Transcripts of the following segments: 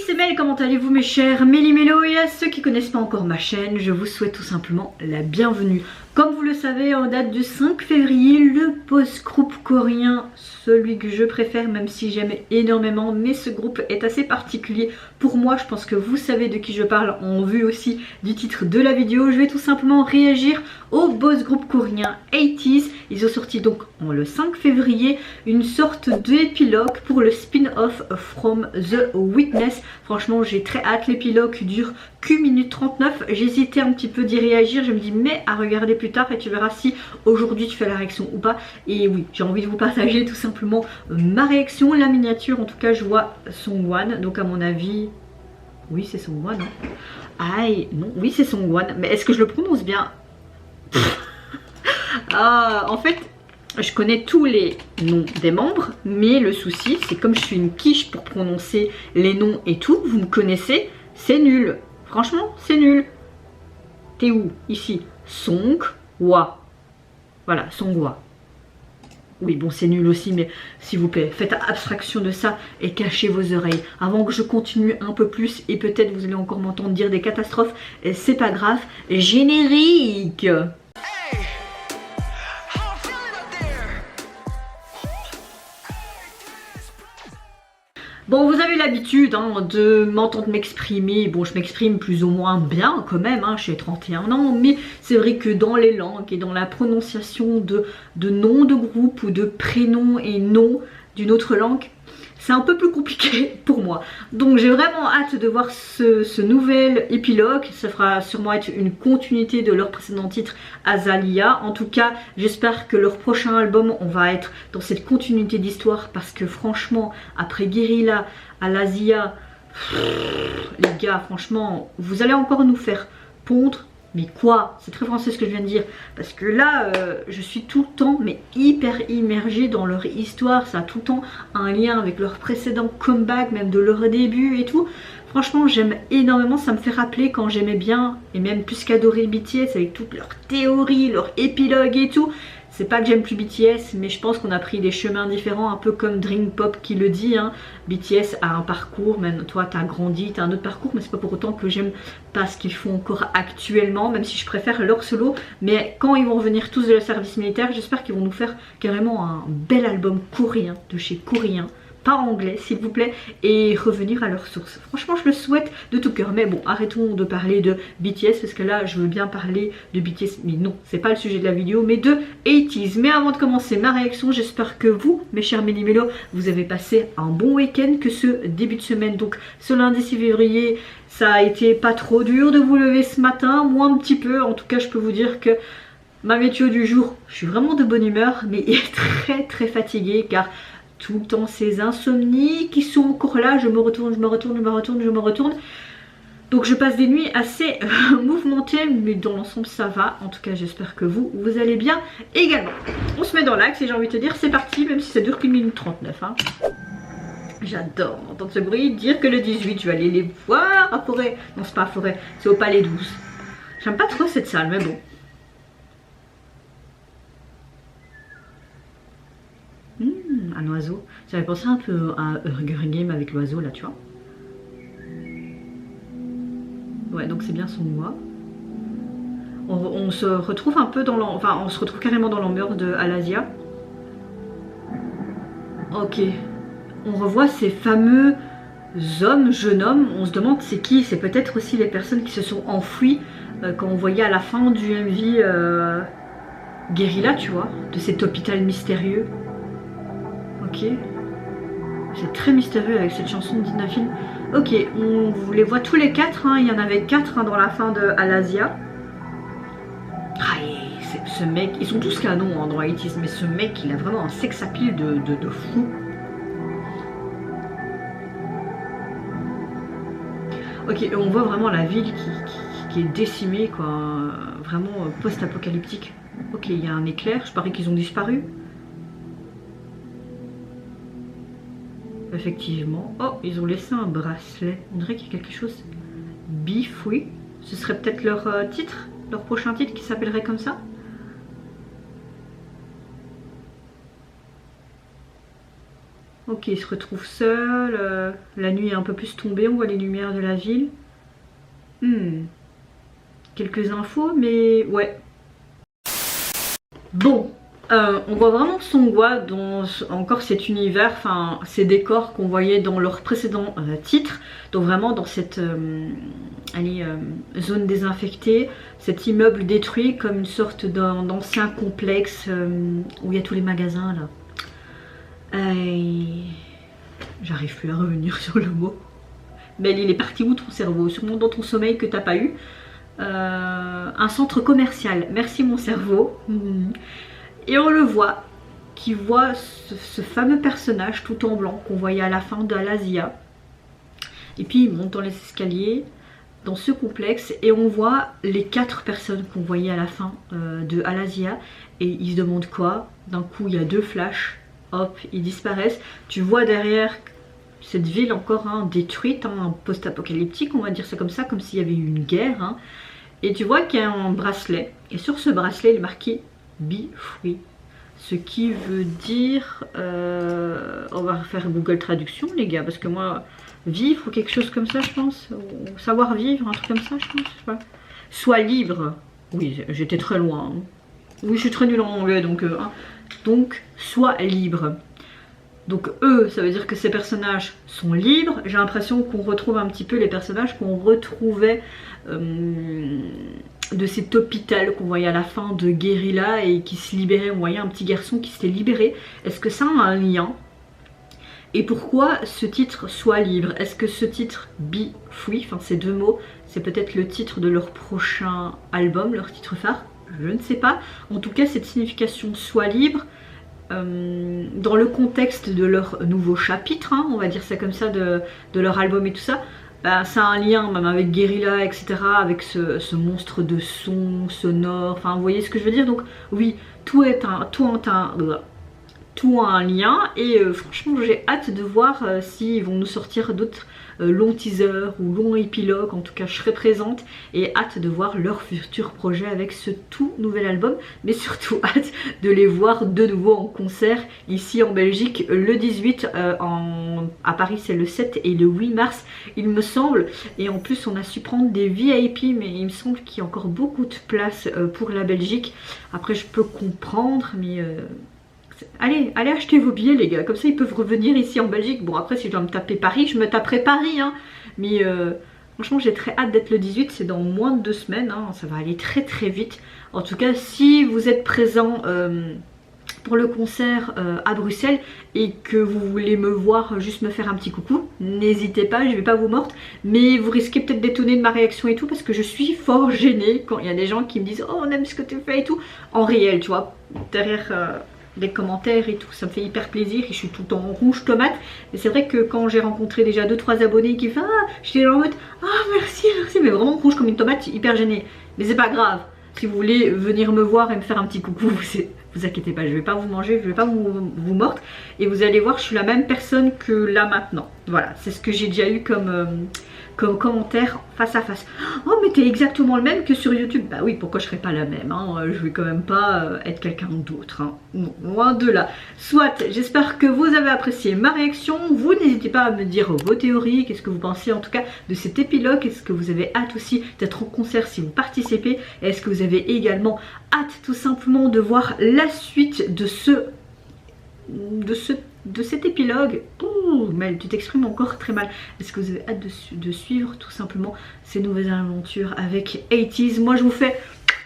c'est Mel, comment allez-vous mes chers Méli-Mélo, et à ceux qui connaissent pas encore ma chaîne, je vous souhaite tout simplement la bienvenue. Comme vous le savez, en date du 5 février, le post-groupe coréen, celui que je préfère même si j'aime énormément, mais ce groupe est assez particulier pour moi, je pense que vous savez de qui je parle en vue aussi du titre de la vidéo. Je vais tout simplement réagir au boss groupe coréen 80s. Ils ont sorti donc le 5 février une sorte d'épilogue pour le spin-off From the Witness. Franchement j'ai très hâte, l'épilogue dure qu'une minute 39. J'hésitais un petit peu d'y réagir, je me dis mais à regarder plus tard et tu verras si aujourd'hui tu fais la réaction ou pas. Et oui, j'ai envie de vous partager tout simplement ma réaction. La miniature en tout cas, je vois Songwan, donc à mon avis oui c'est Songwan, hein. Aïe non, oui c'est Songwan, mais est-ce que je le prononce bien? Ah, en fait je connais tous les noms des membres, mais le souci c'est comme je suis une quiche pour prononcer les noms et tout, vous me connaissez, c'est nul. Franchement c'est nul. T'es où? Ici. Songwa. Voilà, Songwa. Oui bon c'est nul aussi, mais s'il vous plaît faites abstraction de ça et cachez vos oreilles avant que je continue un peu plus, et peut-être vous allez encore m'entendre dire des catastrophes, et c'est pas grave. Générique. Bon, vous avez l'habitude hein, de m'entendre m'exprimer. Bon, je m'exprime plus ou moins bien quand même, hein, j'ai 31 ans, mais c'est vrai que dans les langues et dans la prononciation de noms de groupe ou de prénoms et noms d'une autre langue, c'est un peu plus compliqué pour moi. Donc j'ai vraiment hâte de voir ce nouvel épilogue. Ça fera sûrement être une continuité de leur précédent titre Azalea. En tout cas j'espère que leur prochain album on va être dans cette continuité d'histoire, parce que franchement après Guerrilla, Alazia, les gars franchement vous allez encore nous faire pondre. Mais quoi? C'est très français ce que je viens de dire. Parce que là, je suis tout le temps mais hyper immergée dans leur histoire. Ça a tout le temps un lien avec leur précédent comeback, même de leur début et tout. Franchement, j'aime énormément. Ça me fait rappeler quand j'aimais bien, et même plus qu'adorer BTS, avec toutes leurs théories, leur épilogue et tout. C'est pas que j'aime plus BTS, mais je pense qu'on a pris des chemins différents, un peu comme Dream Pop qui le dit, hein. BTS a un parcours, même toi t'as grandi, t'as un autre parcours, mais c'est pas pour autant que j'aime pas ce qu'ils font encore actuellement, même si je préfère leur solo. Mais quand ils vont revenir tous de la service militaire, j'espère qu'ils vont nous faire carrément un bel album coréen, de chez Coréen, pas anglais s'il vous plaît, et revenir à leur source. Franchement je le souhaite de tout cœur. Mais bon, arrêtons de parler de BTS, parce que là je veux bien parler de BTS, mais non c'est pas le sujet de la vidéo, mais de 80s. Mais avant de commencer ma réaction, j'espère que vous mes chers Méli-Mélo, vous avez passé un bon week-end, que ce début de semaine, donc ce lundi 6 février, ça a été pas trop dur de vous lever ce matin. Moi un petit peu, en tout cas je peux vous dire que ma météo du jour, je suis vraiment de bonne humeur, mais très fatiguée, car tout le temps ces insomnies qui sont encore là, je me retourne. Donc je passe des nuits assez mouvementées, mais dans l'ensemble ça va. En tout cas j'espère que vous allez bien également. On se met dans l'axe et j'ai envie de te dire c'est parti, même si ça dure qu'une minute 39 hein. J'adore entendre ce bruit, dire que le 18 je vais aller les voir à Forêt. Non c'est pas à Forêt, c'est au Palais 12. J'aime pas trop cette salle mais bon. Un oiseau. J'avais pensé un peu à Hunger Game avec l'oiseau là, tu vois. Ouais, donc c'est bien son moi. On se retrouve un peu dans enfin, on se retrouve carrément dans l'ambiance de Alazia. Ok. On revoit ces fameux hommes, jeunes hommes. On se demande c'est qui. C'est peut-être aussi les personnes qui se sont enfouies quand on voyait à la fin du MV Guerrilla, tu vois, de cet hôpital mystérieux. Ok, c'est très mystérieux avec cette chanson de Dina Film. Ok, on les voit tous les quatre, hein. Il y en avait 4 hein, dans la fin de Alazia. Ah, ce mec, ils sont tous canons hein, dans 80s, mais ce mec il a vraiment un sex appeal de fou. Ok, on voit vraiment la ville qui est décimée, quoi. Vraiment post-apocalyptique. Ok, il y a un éclair, je parie qu'ils ont disparu. Effectivement. Oh, ils ont laissé un bracelet. On dirait qu'il y a quelque chose. Beef, oui. Ce serait peut-être leur titre, leur prochain titre qui s'appellerait comme ça. Ok, il se retrouve seul. La nuit est un peu plus tombée, on voit les lumières de la ville. Quelques infos, mais ouais. Bon, on voit vraiment Songhua dans encore cet univers, enfin ces décors qu'on voyait dans leur précédent titre. Donc vraiment dans cette zone désinfectée, cet immeuble détruit comme une sorte d'ancien complexe où il y a tous les magasins là. J'arrive plus à revenir sur le mot. Mais il est parti où ton cerveau? Sûrement dans ton sommeil que t'as pas eu. Un centre commercial, merci mon cerveau. Et on le voit, qui voit ce fameux personnage tout en blanc qu'on voyait à la fin de Al-Azia. Et puis il monte dans les escaliers, dans ce complexe, et on voit les 4 personnes qu'on voyait à la fin de Al-Azia. Et il se demande quoi? D'un coup il y a 2 flashs, hop, ils disparaissent. Tu vois derrière cette ville encore détruite, post-apocalyptique, on va dire ça comme ça, comme s'il y avait eu une guerre. Et tu vois qu'il y a un bracelet, et sur ce bracelet il est marqué Be Free, ce qui veut dire, on va faire Google Traduction les gars, parce que moi, vivre ou quelque chose comme ça je pense, ou savoir vivre, un truc comme ça je pense, je sais pas. Sois libre, oui j'étais très loin, oui je suis très nulle en anglais donc sois libre. Donc eux, ça veut dire que ces personnages sont libres. J'ai l'impression qu'on retrouve un petit peu les personnages qu'on retrouvait de cet hôpital qu'on voyait à la fin de Guérilla et qui se libérait. On voyait un petit garçon qui s'était libéré. Est-ce que ça a un lien? Et pourquoi ce titre Soit libre? Est-ce que ce titre Be Free, enfin ces 2 mots, c'est peut-être le titre de leur prochain album, leur titre phare? Je ne sais pas. En tout cas, cette signification Soit libre, dans le contexte de leur nouveau chapitre, on va dire ça comme ça, de leur album et tout ça, ça a un lien même avec Guérilla, etc., avec ce monstre de son sonore, enfin vous voyez ce que je veux dire. Donc oui, tout a un lien, et franchement j'ai hâte de voir s'ils vont nous sortir d'autres longs teasers ou longs épilogues. En tout cas je serai présente et hâte de voir leur futur projet avec ce tout nouvel album, mais surtout hâte de les voir de nouveau en concert ici en Belgique le 18, à Paris c'est le 7 et le 8 mars il me semble, et en plus on a su prendre des VIP, mais il me semble qu'il y a encore beaucoup de place pour la Belgique. Après je peux comprendre, mais allez acheter vos billets les gars, comme ça ils peuvent revenir ici en Belgique. Bon après si je dois me taper Paris, je me taperai Paris mais franchement j'ai très hâte d'être le 18, c'est dans moins de 2 semaines, ça va aller très très vite. En tout cas si vous êtes présent pour le concert à Bruxelles et que vous voulez me voir, juste me faire un petit coucou, n'hésitez pas, je vais pas vous mordre, mais vous risquez peut-être d'étonner de ma réaction et tout, parce que je suis fort gênée quand il y a des gens qui me disent oh on aime ce que tu fais et tout, en réel tu vois, derrière des commentaires et tout, ça me fait hyper plaisir et je suis tout en rouge tomate. Mais c'est vrai que quand j'ai rencontré déjà 2-3 abonnés qui font j'étais là en mode merci, mais vraiment rouge comme une tomate, hyper gênée. Mais c'est pas grave, si vous voulez venir me voir et me faire un petit coucou, vous inquiétez pas, je vais pas vous manger, je vais pas vous mordre, et vous allez voir je suis la même personne que là maintenant. Voilà, c'est ce que j'ai déjà eu comme commentaire face à face. Oh mais t'es exactement le même que sur YouTube. Bah oui, pourquoi je serais pas la même, je vais quand même pas être quelqu'un d'autre, non, loin de là. Soit, j'espère que vous avez apprécié ma réaction. Vous n'hésitez pas à me dire vos théories, qu'est-ce que vous pensez en tout cas de cet épilogue. Est-ce que vous avez hâte aussi d'être au concert si vous participez? Est-ce que vous avez également hâte tout simplement de voir la suite de cet épilogue? Ouh, Mel, tu t'exprimes encore très mal. Est-ce que vous avez hâte de suivre tout simplement ces nouvelles aventures avec 80s? Moi je vous fais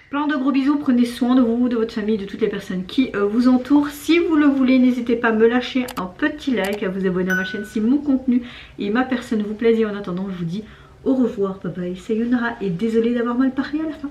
plein de gros bisous, prenez soin de vous, de votre famille, de toutes les personnes qui vous entourent. Si vous le voulez, n'hésitez pas à me lâcher un petit like, à vous abonner à ma chaîne si mon contenu et ma personne vous plaisent. Et en attendant, je vous dis au revoir, bye bye, sayonara, et désolée d'avoir mal parlé à la fin.